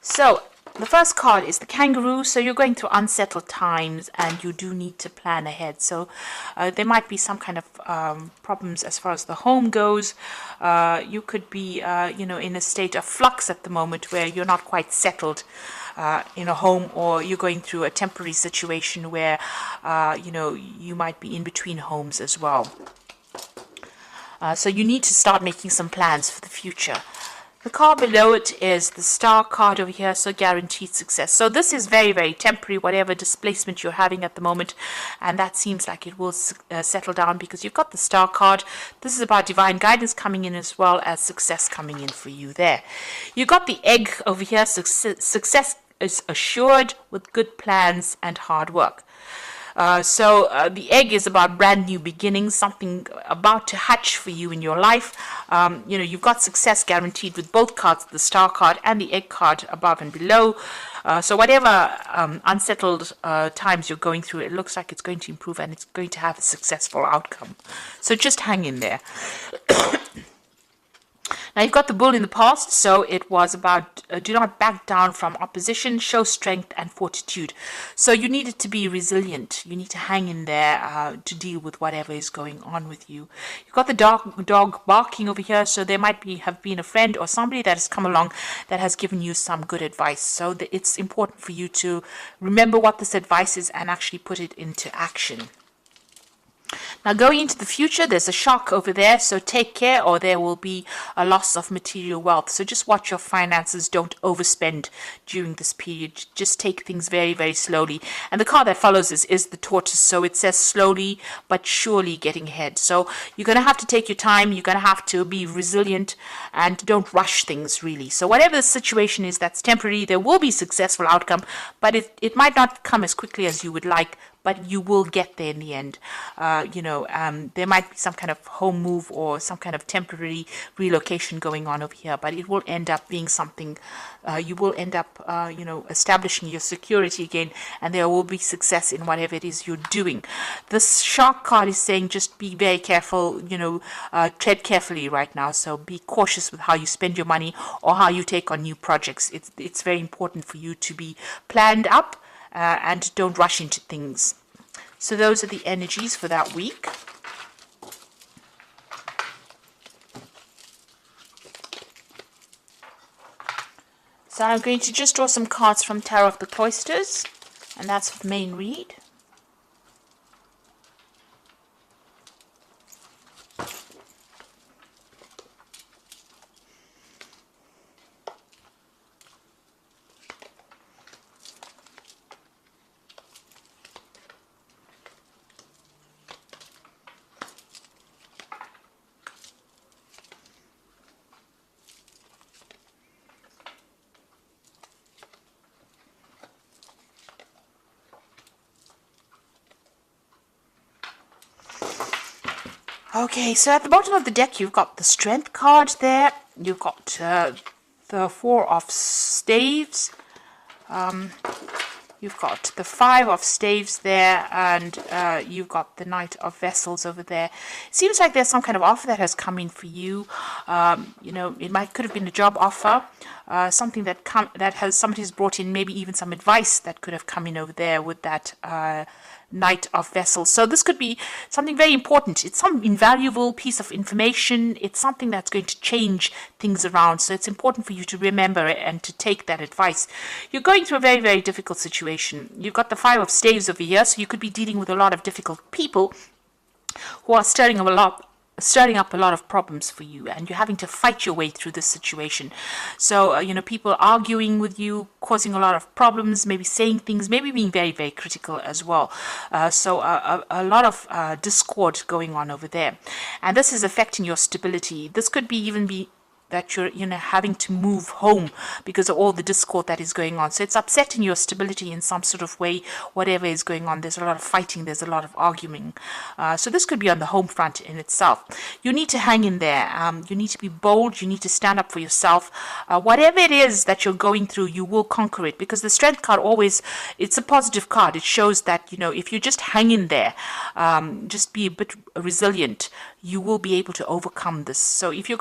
So the first card is the kangaroo. So you're going through unsettled times and you do need to plan ahead. So there might be some kind of problems as far as the home goes. You could be, in a state of flux at the moment where you're not quite settled in a home, or you're going through a temporary situation where, you might be in between homes as well. So you need to start making some plans for the future. The card below it is the star card over here, so guaranteed success. So this is very, very temporary, whatever displacement you're having at the moment, and that seems like it will settle down because you've got the star card. This is about divine guidance coming in as well as success coming in for you there. You've got the egg over here, success is assured with good plans and hard work. So the egg is about brand new beginnings, something about to hatch for you in your life. You've got success guaranteed with both cards, the star card and the egg card above and below. So whatever unsettled times you're going through, it looks like it's going to improve and it's going to have a successful outcome. So just hang in there. Now, you've got the bull in the past, so it was about do not back down from opposition, show strength and fortitude. So you needed to be resilient. You need to hang in there to deal with whatever is going on with you. You've got the dog barking over here, so there might have been a friend or somebody that has come along that has given you some good advice. So it's important for you to remember what this advice is and actually put it into action. Now, going into the future, there's a shark over there, so take care or there will be a loss of material wealth. So just watch your finances, don't overspend during this period. Just take things very, very slowly. And the card that follows is the tortoise, so it says slowly but surely getting ahead. So you're going to have to take your time, you're going to have to be resilient and don't rush things really. So whatever the situation is that's temporary, there will be successful outcome, but it might not come as quickly as you would like, but you will get there in the end. There might be some kind of home move or some kind of temporary relocation going on over here, but it will end up being something, you will end up, establishing your security again, and there will be success in whatever it is you're doing. This shark card is saying just be very careful, tread carefully right now, so be cautious with how you spend your money or how you take on new projects. It's very important for you to be planned up, and don't rush into things. So those are the energies for that week. So I'm going to just draw some cards from Tarot of the Cloisters, and that's for the main read. Okay, so at the bottom of the deck, you've got the Strength card there. You've got the Four of Staves. You've got the Five of Staves there, and you've got the Knight of Vessels over there. It seems like there's some kind of offer that has come in for you. It could have been a job offer, something that somebody's brought in, maybe even some advice that could have come in over there with that Knight of Vessels. So this could be something very important. It's some invaluable piece of information. It's something that's going to change things around. So it's important for you to remember it and to take that advice. You're going through a very, very difficult situation. You've got the Five of Staves over here, so you could be dealing with a lot of difficult people who are stirring up a lot of problems for you, and you're having to fight your way through this situation. So people arguing with you, causing a lot of problems, maybe saying things, maybe being very, very critical as well. So a lot of discord going on over there, and this is affecting your stability. This could even be that you're having to move home because of all the discord that is going on. So it's upsetting your stability in some sort of way, whatever is going on. There's a lot of fighting, there's a lot of arguing. So this could be on the home front in itself. You need to hang in there. You need to be bold. You need to stand up for yourself. Whatever it is that you're going through, you will conquer it, because the Strength card it's a positive card. It shows that, if you just hang in there, just be a bit resilient, you will be able to overcome this. So if you're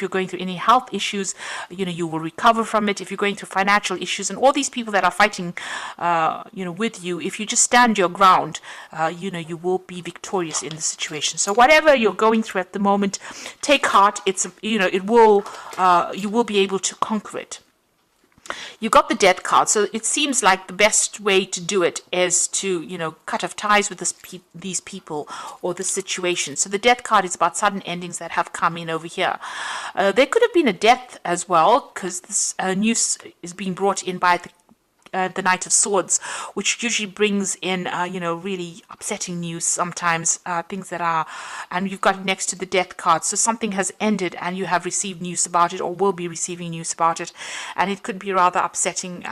you're going through any health issues, you will recover from it. If you're going through financial issues, and all these people that are fighting, with you, if you just stand your ground, you will be victorious in the situation. So whatever you're going through at the moment, take heart. You will be able to conquer it. You got the Death card, so it seems like the best way to do it is to, cut off ties with these people or the situation. So the Death card is about sudden endings that have come in over here. There could have been a death as well, because this news is being brought in by the Knight of Swords, which usually brings in, really upsetting news sometimes, things that are, and you've got it next to the Death card. So something has ended and you have received news about it or will be receiving news about it. And it could be rather upsetting,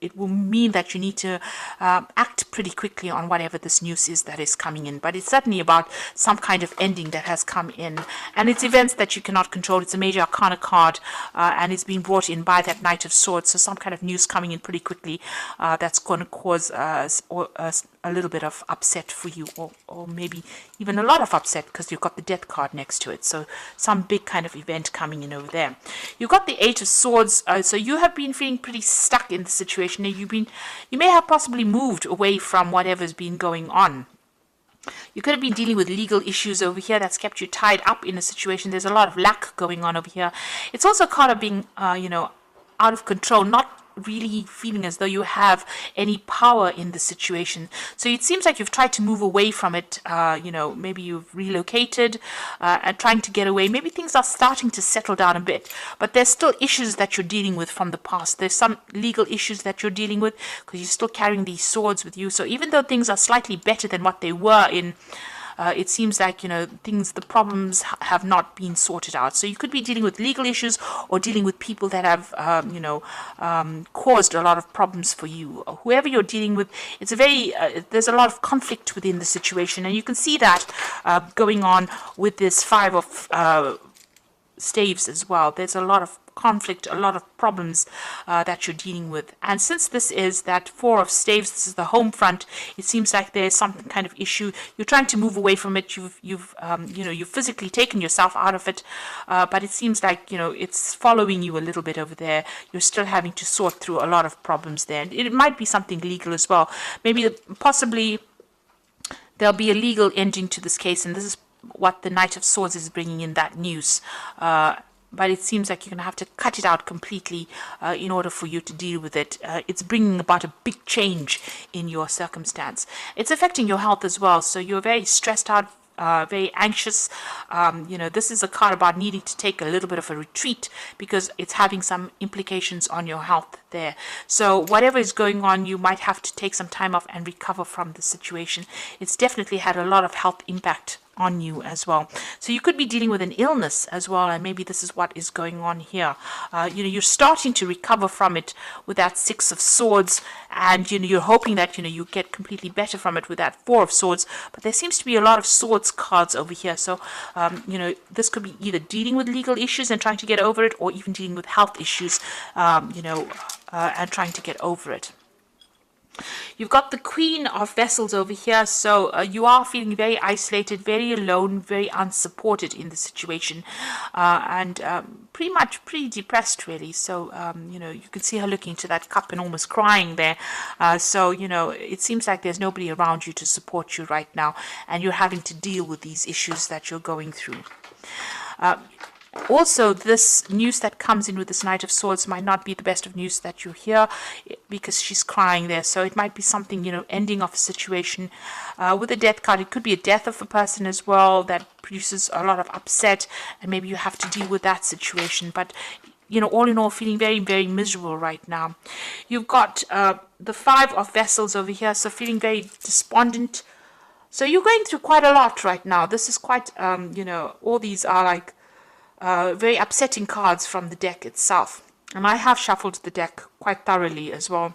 it will mean that you need to act pretty quickly on whatever this news is that is coming in. But it's certainly about some kind of ending that has come in. And it's events that you cannot control. It's a major arcana card, and it's been brought in by that Knight of Swords. So some kind of news coming in pretty quickly that's going to cause a little bit of upset for you, or maybe even a lot of upset, because you've got the Death card next to it. So some big kind of event coming in over there. You've got the Eight of Swords. So you have been feeling pretty stuck in the situation. You may have possibly moved away from whatever's been going on. You could have been dealing with legal issues over here that's kept you tied up in a situation. There's a lot of lack going on over here. It's also kind of being, out of control, not really feeling as though you have any power in the situation. So it seems like you've tried to move away from it. Maybe you've relocated and trying to get away. Maybe things are starting to settle down a bit, but there's still issues that you're dealing with from the past. There's some legal issues that you're dealing with because you're still carrying these swords with you. So even though things are slightly better than what they were in, it seems like, the problems have not been sorted out. So you could be dealing with legal issues or dealing with people that have, caused a lot of problems for you. Whoever you're dealing with, it's there's a lot of conflict within the situation. And you can see that going on with this Five of Staves as well. There's a lot of conflict, a lot of problems that you're dealing with. And since this is that Four of Staves, this is the home front, it seems like there's some kind of issue. You're trying to move away from it. You've physically taken yourself out of it, but it seems like, it's following you a little bit over there. You're still having to sort through a lot of problems there. And it might be something legal as well. Maybe, possibly, there'll be a legal ending to this case, and this is what the Knight of Swords is bringing in, that news. But it seems like you're going to have to cut it out completely in order for you to deal with it. It's bringing about a big change in your circumstance. It's affecting your health as well, so you're very stressed out, very anxious. This is a card about needing to take a little bit of a retreat because it's having some implications on your health there. So whatever is going on, you might have to take some time off and recover from the situation. It's definitely had a lot of health impact on you as well. So you could be dealing with an illness as well, and maybe this is what is going on here. You're starting to recover from it with that Six of Swords, and you're hoping that you get completely better from it with that Four of Swords. But there seems to be a lot of swords cards over here. So this could be either dealing with legal issues and trying to get over it, or even dealing with health issues, and trying to get over it. You've got the Queen of Vessels over here, so you are feeling very isolated, very alone, very unsupported in the situation, and pretty depressed, really. So, you can see her looking to that cup and almost crying there. So, it seems like there's nobody around you to support you right now, and you're having to deal with these issues that you're going through. Also, this news that comes in with this Knight of Swords might not be the best of news that you hear, because she's crying there. So it might be something, ending of a situation. With the Death card, it could be a death of a person as well that produces a lot of upset, and maybe you have to deal with that situation. But, all in all, feeling very, very miserable right now. You've got the Five of Vessels over here, so feeling very despondent. So you're going through quite a lot right now. This is quite, all these are like very upsetting cards from the deck itself. And I have shuffled the deck quite thoroughly as well.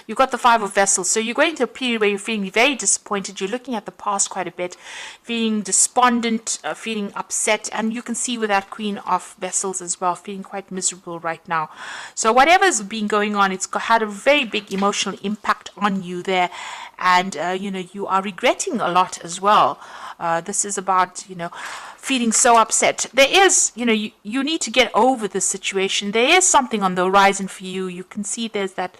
You've got the Five of Vessels. So you're going through a period where you're feeling very disappointed. You're looking at the past quite a bit, feeling despondent, feeling upset. And you can see with that Queen of Vessels as well, feeling quite miserable right now. So whatever's been going on, it's had a very big emotional impact on you there. And, you are regretting a lot as well. This is about, feeling so upset. There is, you need to get over the situation. There is something on the horizon for you. You can see there's that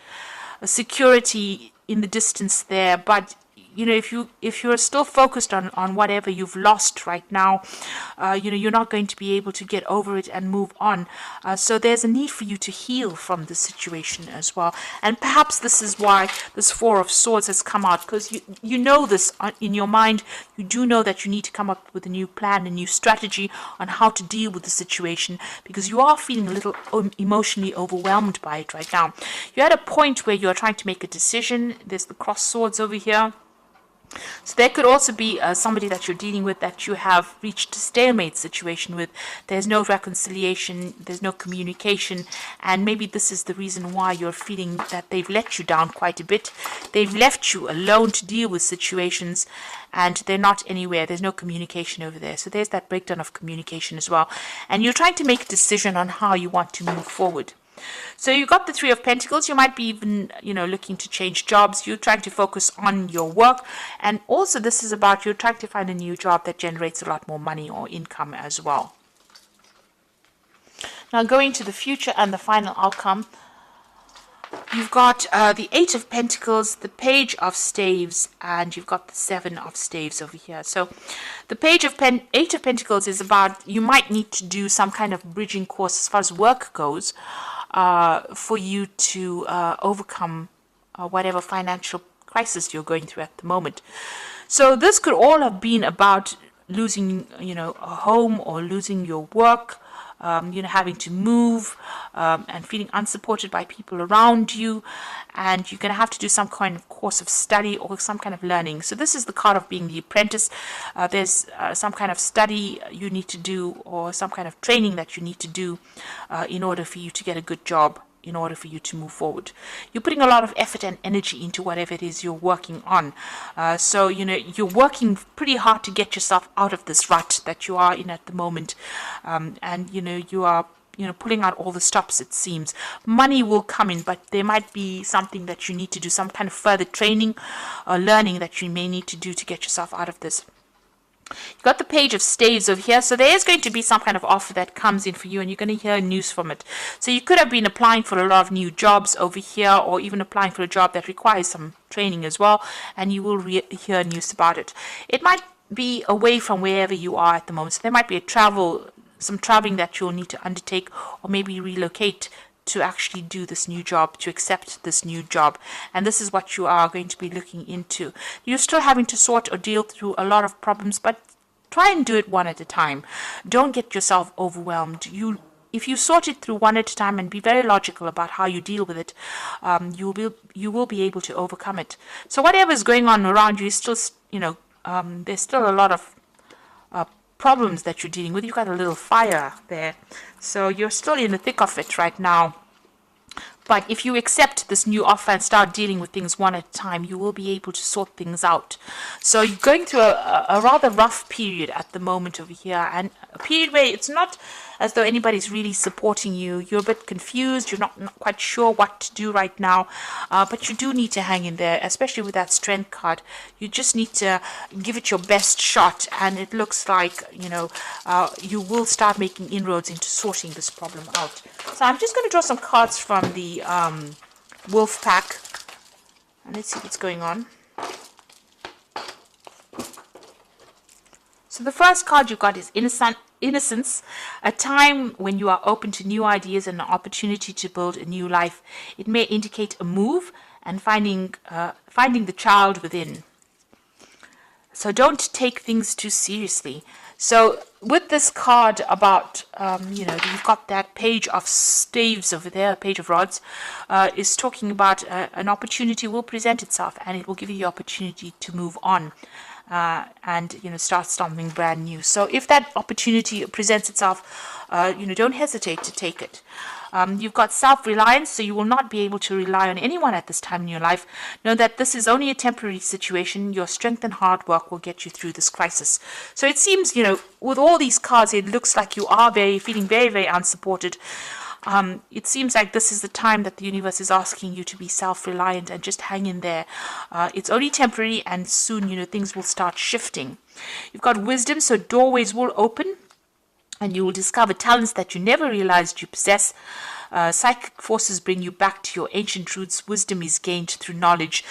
security in the distance there, but if you're still focused on whatever you've lost right now, you're not going to be able to get over it and move on. So there's a need for you to heal from the situation as well. And perhaps this is why this Four of Swords has come out, because you know this in your mind. You do know that you need to come up with a new plan, a new strategy on how to deal with the situation, because you are feeling a little emotionally overwhelmed by it right now. You're at a point where you're trying to make a decision. There's the cross swords over here. So there could also be somebody that you're dealing with that you have reached a stalemate situation with. There's no reconciliation, there's no communication, and maybe this is the reason why you're feeling that they've let you down quite a bit. They've left you alone to deal with situations, and they're not anywhere. There's no communication over there. So there's that breakdown of communication as well. And you're trying to make a decision on how you want to move forward. So you got the Three of Pentacles. You might be even, looking to change jobs. You're trying to focus on your work. And also this is about you're trying to find a new job that generates a lot more money or income as well. Now going to the future and the final outcome. You've got the Eight of Pentacles, the Page of Staves, and you've got the Seven of Staves over here. So the Eight of Pentacles is about you might need to do some kind of bridging course as far as work goes, for you to overcome whatever financial crisis you're going through at the moment. So this could all have been about losing, a home, or losing your work, having to move, and feeling unsupported by people around you, and you're going to have to do some kind of course of study or some kind of learning. So this is the card of being the apprentice. There's some kind of study you need to do, or some kind of training that you need to do in order for you to get a good job, in order for you to move forward. You're putting a lot of effort and energy into whatever it is you're working on. So, you're working pretty hard to get yourself out of this rut that you are in at the moment. And, you are, pulling out all the stops, it seems. Money will come in, but there might be something that you need to do, some kind of further training or learning that you may need to do to get yourself out of this. You've got the Page of Staves over here, so there is going to be some kind of offer that comes in for you, and you're going to hear news from it. So you could have been applying for a lot of new jobs over here, or even applying for a job that requires some training as well, and you will hear news about it. It might be away from wherever you are at the moment, so there might be some traveling that you'll need to undertake, or maybe relocate to actually do this new job, to accept this new job. And this is what you are going to be looking into. You're still having to sort or deal through a lot of problems, but try and do it one at a time. Don't get yourself overwhelmed. If you sort it through one at a time and be very logical about how you deal with it, you will be able to overcome it. So whatever is going on around you is still, there's still a lot of problems that you're dealing with. You've got a little fire there, so you're still in the thick of it right now. But if you accept this new offer and start dealing with things one at a time, you will be able to sort things out. So you're going through a rather rough period at the moment over here, and a period where it's not as though anybody's really supporting you. You're a bit confused. You're not quite sure what to do right now, but you do need to hang in there, especially with that Strength card. You just need to give it your best shot, and it looks like, you will start making inroads into sorting this problem out. So I'm just going to draw some cards from the Wolf Pack, and let's see what's going on. So the first card you got is Innocence, a time when you are open to new ideas and an opportunity to build a new life. It may indicate a move and finding the child within. So don't take things too seriously. So with this card about, you've got that Page of Staves over there, Page of Rods, is talking about an opportunity will present itself, and it will give you the opportunity to move on. And start something brand new. So if that opportunity presents itself, don't hesitate to take it. You've got self-reliance, so you will not be able to rely on anyone at this time in your life. Know that this is only a temporary situation. Your strength and hard work will get you through this crisis. So it seems, with all these cards, it looks like you are feeling very, very unsupported. It seems like this is the time that the universe is asking you to be self-reliant and just hang in there. It's only temporary, and soon, things will start shifting. You've got wisdom, so doorways will open and you will discover talents that you never realized you possess. Psychic forces bring you back to your ancient roots. Wisdom is gained through knowledge.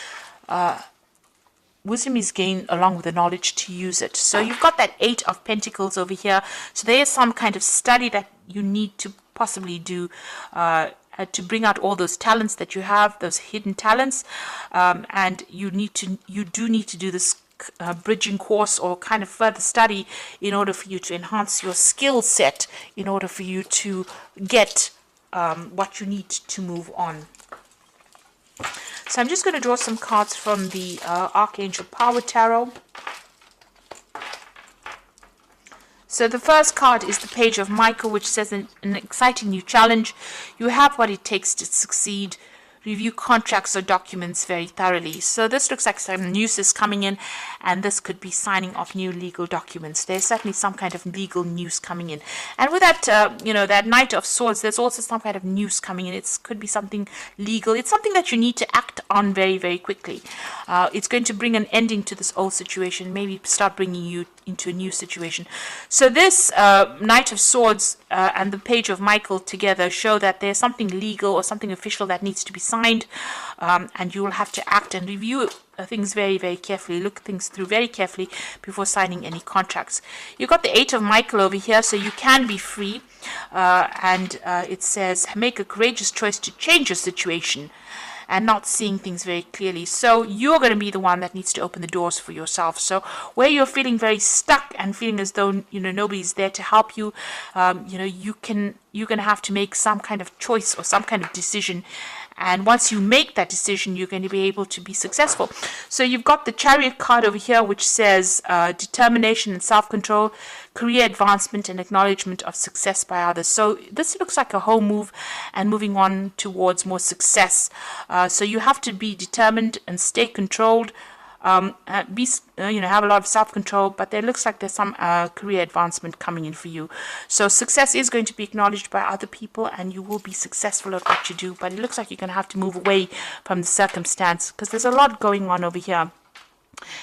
Wisdom is gained along with the knowledge to use it. So you've got that 8 of Pentacles over here. So there is some kind of study that you need to possibly do to bring out all those talents that you have, those hidden talents, and you do need to do this bridging course or kind of further study in order for you to enhance your skill set, in order for you to get what you need to move on. So I'm just going to draw some cards from the Archangel Power Tarot. So the first card is the Page of Michael, which says an exciting new challenge. You have what it takes to succeed. Review contracts or documents very thoroughly. So this looks like some news is coming in, and this could be signing of new legal documents. There's certainly some kind of legal news coming in. And with that, that Knight of Swords, there's also some kind of news coming in. It could be something legal. It's something that you need to act on very, very quickly. It's going to bring an ending to this old situation, maybe start bringing you into a new situation. So this Knight of Swords and the Page of Michael together show that there's something legal or something official that needs to be signed, and you will have to act and review things very, very carefully. Look things through very carefully before signing any contracts. You've got the 8 of Michael over here, so you can be free, and it says make a courageous choice to change your situation and not seeing things very clearly. So you're going to be the one that needs to open the doors for yourself. So where you're feeling very stuck and feeling as though nobody's there to help you, you're going to have to make some kind of choice or some kind of decision. And once you make that decision, you're going to be able to be successful. So you've got the Chariot card over here, which says determination and self-control, career advancement and acknowledgement of success by others. So this looks like a home move and moving on towards more success. So you have to be determined and stay controlled. Have a lot of self-control, but there looks like there's some career advancement coming in for you. So success is going to be acknowledged by other people, and you will be successful at what you do, but it looks like you're going to have to move away from the circumstance because there's a lot going on over here.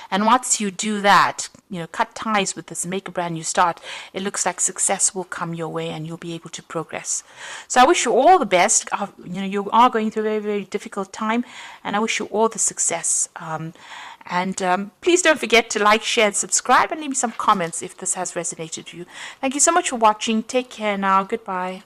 And once you do that, cut ties with this and make a brand new start, it looks like success will come your way and you'll be able to progress. So I wish you all the best. You are going through a very, very difficult time, and I wish you all the success. And please don't forget to like, share, and subscribe, and leave me some comments if this has resonated with you. Thank you so much for watching. Take care now. Goodbye.